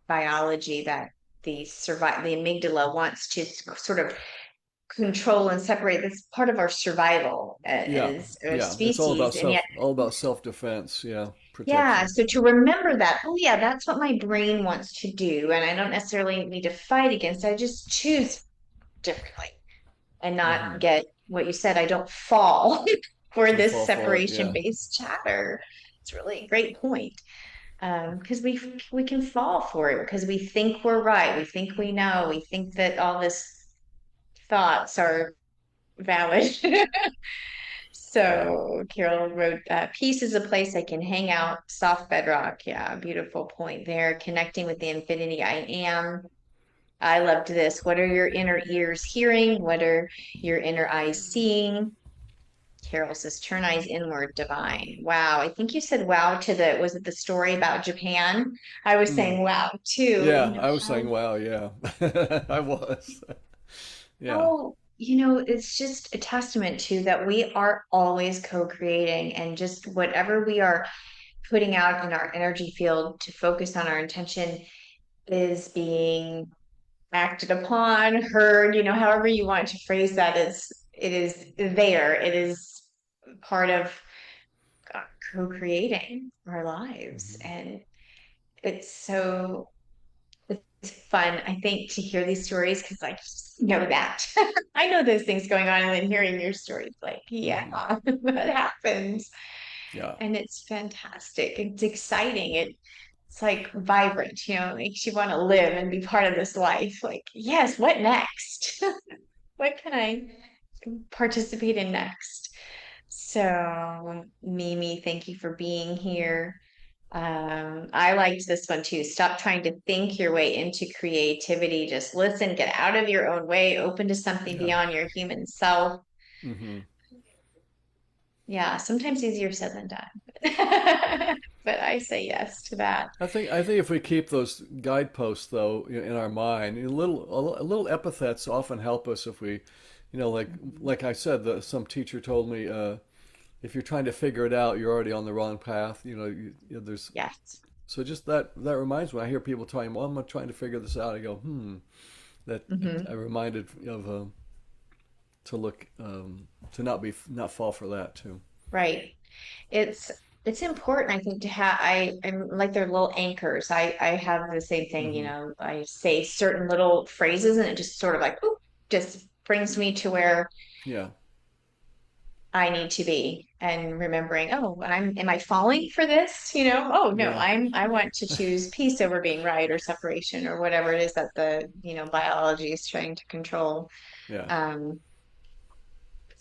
biology that the amygdala wants to sort of control and separate. That's part of our survival Yeah. as a Yeah. It's all about species. And yet, self-defense. Yeah. yeah, Protection. so to remember that, oh yeah, that's what my brain wants to do. And I don't necessarily need to fight against it. I just choose differently and Mm-hmm. not get what you said. I don't fall for Don't this fall for it. separation Yeah. based chatter. It's really a great point. Because we can fall for it because we think we're right, we think we know, we think that all this thoughts are valid. Yeah. So Carol wrote, "Peace is a place I can hang out, soft bedrock." Yeah, beautiful point there. Connecting with the infinity I am. I loved this. What are your inner ears hearing? What are your inner eyes seeing? Carol says, turn eyes inward, divine. Wow. I think you said wow to was it the story about Japan? I was Mm. saying wow too. Yeah. I was saying, wow. Yeah. I was. Yeah. It's just a testament to that we are always co-creating and just whatever we are putting out in our energy field to focus on our intention is being acted upon, heard, however you want to phrase that is it is there. It is part of co-creating our lives. Hmm. And it's so it's fun, I think, to hear these stories because I just know that. I know those things going on, and then hearing your stories, like, yeah, Hmm. that happens. Yeah. And it's fantastic. It's exciting. It's like vibrant, makes you want to live and be part of this life. Like, yes, what next? What can I participate in next? So, Mimi, thank you for being here. I liked this one too. Stop trying to think your way into creativity. Just listen, get out of your own way, open to something Yeah. beyond your human self. Hmm. Yeah, sometimes easier said than done. But I say yes to that. I think if we keep those guideposts though in our mind, a little epithets often help us if we, like I said, some teacher told me, if you're trying to figure it out, you're already on the wrong path. There's Yes. so just that reminds me. I hear people talking, well, I'm trying to figure this out. I go, that Hmm. I reminded of to look to not fall for that too. Right. It's it's important, I think, to have I'm like they're little anchors. I have the same thing, Hmm. I say certain little phrases and it just sort of like oop, just brings me to where Yeah. I need to be and remembering, oh, am I falling for this? Oh no, Yeah. I want to choose peace over being right or separation or whatever it is that the, biology is trying to control. Yeah. Um,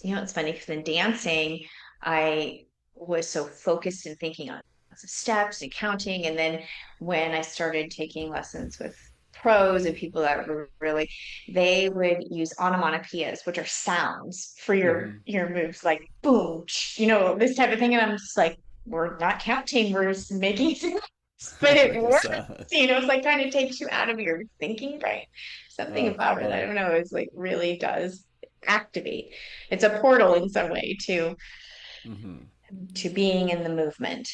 it's funny because in dancing, I was so focused and thinking on the steps and counting. And then when I started taking lessons with pros and people that were really, they would use onomatopoeias, which are sounds for your Hmm. your moves, like boom, this type of thing. And I'm just like, we're not counting, we're just making sounds. But it Make a works, sound. it's like kind of takes you out of your thinking brain. Something about it, I Fun. don't know, is like really does activate. It's a portal in some way Hmm. to being in the movement.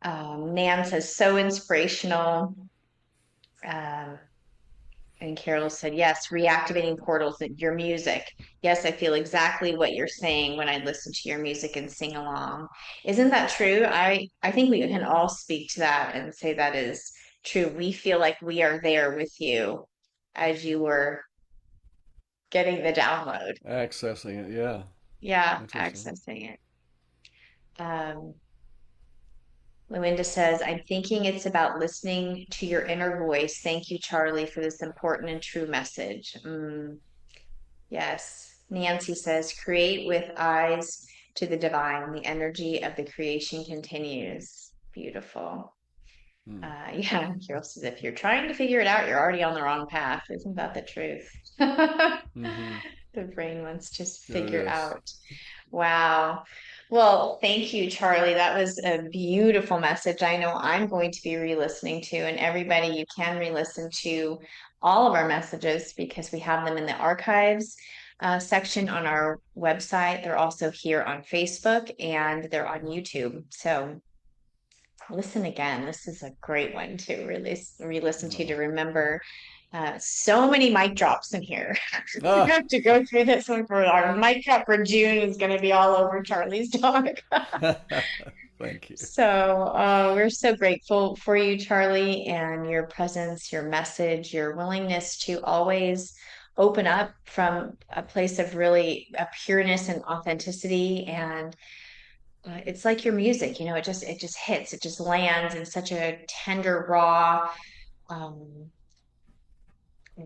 Nan says so inspirational. Um, and Carol said, yes, reactivating portals in your music. Yes, I feel exactly what you're saying when I listen to your music and sing along. Isn't that true? I think we can all speak to that and say that is true. We feel like we are there with you as you were getting the download. Accessing it. Yeah. Yeah, Interesting. accessing it. Um, Luinda says, I'm thinking it's about listening to your inner voice. Thank you, Charlie, for this important and true message. Yes. Nancy says, create with eyes to the divine. The energy of the creation continues. Beautiful. Mm. Yeah, Carol says, if you're trying to figure it out, you're already on the wrong path. Isn't that the truth? Hmm. The brain wants to There it figure is. out. Wow. Well, thank you, Charlie. That was a beautiful message. I know I'm going to be re-listening to, and everybody, you can re-listen to all of our messages because we have them in the archives section on our website. They're also here on Facebook and they're on YouTube. So listen again. This is a great one to really re-listen to Oh. remember. So many mic drops in here. We Ah. have to go through this one for our mic drop for June is going to be all over Charlie's dog. Thank you. So we're so grateful for you, Charlie, and your presence, your message, your willingness to always open up from a place of really a pureness and authenticity. And it's like your music, it just hits, it just lands in such a tender, raw, um,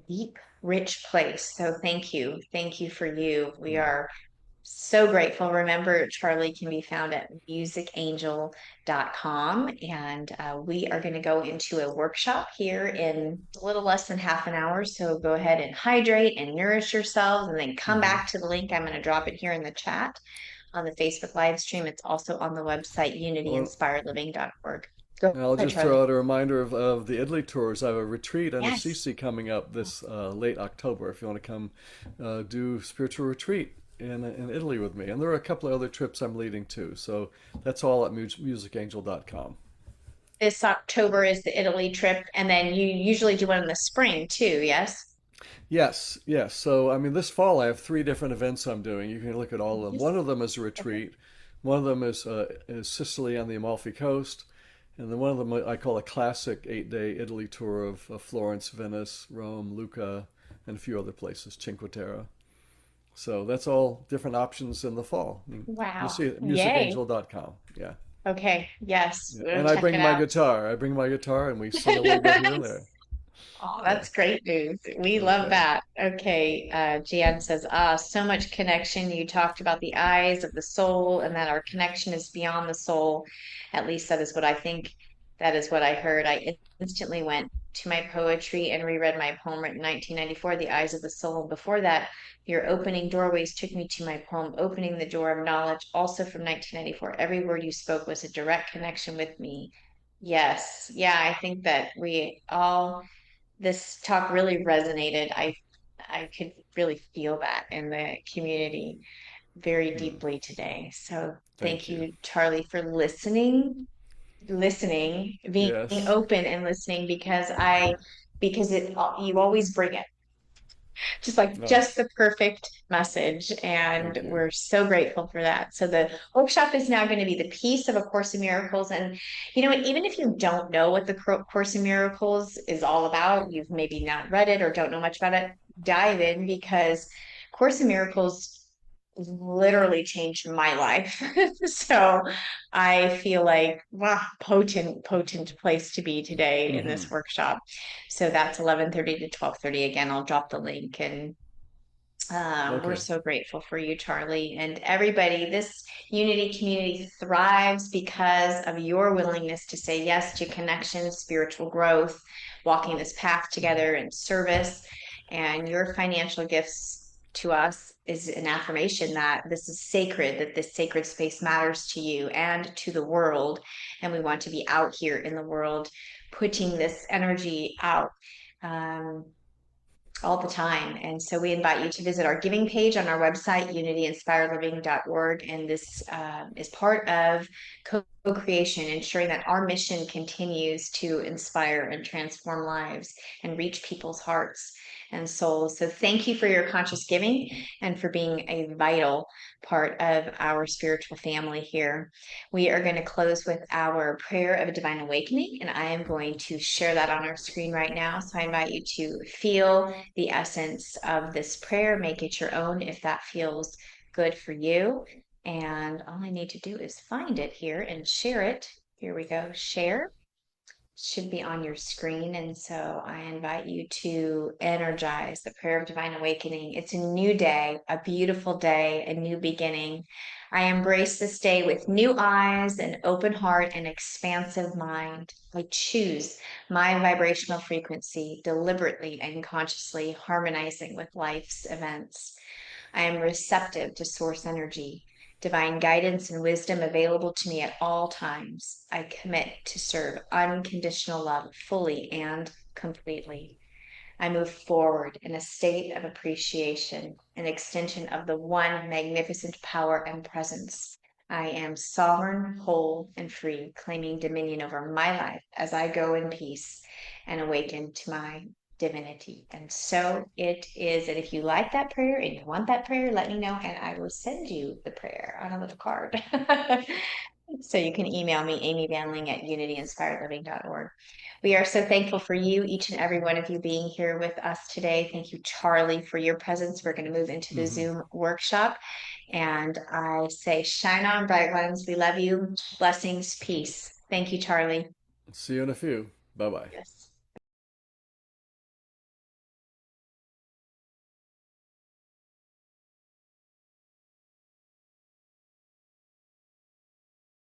deep, rich place. So thank you. Thank you for you. We Mm. are so grateful. Remember, Charlie can be found at musicangel.com. And we are going to go into a workshop here in a little less than half an hour. So go ahead and hydrate and nourish yourselves and then come Hmm. back to the link. I'm going to drop it here in the chat on the Facebook live stream. It's also on the website, Well, unityinspiredliving.org. Go I'll ahead, just throw Charlie. out a reminder of the Italy tours. I have a retreat in Yes. Assisi coming up this late October. If you want to come do spiritual retreat in Italy with me, and there are a couple of other trips I'm leading too. So that's all at musicangel.com. This October is the Italy trip, and then you usually do one in the spring too, yes? Yes, yes. So, I mean, this fall I have three different events I'm doing. You can look at all of them. Yes. One of them is a Okay. retreat. One of them is Sicily on the Amalfi Coast, and then one of them I call a classic 8-day Italy tour of Florence, Venice, Rome, Lucca, and a few other places, Cinque Terre. So that's all different options in the fall. You'll Wow. see it at Yay. musicangel.com. Yeah. Okay. Yes. Yeah. We'll And I check it bring my out. guitar. I bring my guitar and we sing a little bit here and there. Oh, Yeah. that's great news. We love Okay. that. Okay. Jan says, ah, so much connection. You talked about the eyes of the soul and that our connection is beyond the soul. At least that is what I think. That is what I heard. I instantly went to my poetry and reread my poem written in 1994, The Eyes of the Soul. Before that, your opening doorways took me to my poem, Opening the Door of Knowledge, also from 1994. Every word you spoke was a direct connection with me. Yes. Yeah, I think that we all this talk really resonated. I could really feel that in the community very Mhm. deeply today. So Thank thank you. you, Charlie, for being Yes. open and listening because it you always bring it just like Oh, just the perfect message. And thank you. we're so grateful for that. So the workshop is now going to be the piece of A Course in Miracles. And you know what, even if you don't know what the Course in Miracles is all about, you've maybe not read it or don't know much about it, dive in because Course in Miracles literally changed my life. So I feel like wow, potent place to be today in Hmm. this workshop. So that's 11:30 to 12:30. Again, I'll drop the link and we're Okay. so grateful for you, Charlie, and everybody. This Unity community thrives because of your willingness to say yes to connection, spiritual growth, walking this path together in service, and your financial gifts to us is an affirmation that this is sacred, that this sacred space matters to you and to the world. And we want to be out here in the world putting this energy out. Um, all the time. And so we invite you to visit our giving page on our website, unityinspiredliving.org. And this is part of co-creation, ensuring that our mission continues to inspire and transform lives and reach people's hearts and souls. So thank you for your conscious giving and for being a vital part of our spiritual family here. We are going to close with our prayer of divine awakening, and I am going to share that on our screen right now. So I invite you to feel the essence of this prayer, make it your own if that feels good for you. And all I need to do is find it here and share it. Here we go, share should be on your screen. And so I invite you to energize the prayer of divine awakening. It's a new day, a beautiful day, a new beginning. I embrace this day with new eyes, an open heart, and expansive mind. I choose my vibrational frequency deliberately and consciously harmonizing with life's events. I am receptive to source energy, divine guidance and wisdom available to me at all times. I commit to serve unconditional love fully and completely. I move forward in a state of appreciation, an extension of the one magnificent power and presence. I am sovereign, whole, and free, claiming dominion over my life as I go in peace and awaken to my divinity. And so it is. And if you like that prayer and you want that prayer, let me know and I will send you the prayer on a little card. So you can email me, Amy Vanling at unityinspiredliving.org. We are so thankful for you, each and every one of you being here with us today. Thank you, Charlie, for your presence. We're going to move into the Hmm. Zoom workshop. And I say, shine on, bright ones. We love you. Blessings, peace. Thank you, Charlie. See you in a few. Bye bye. Yes.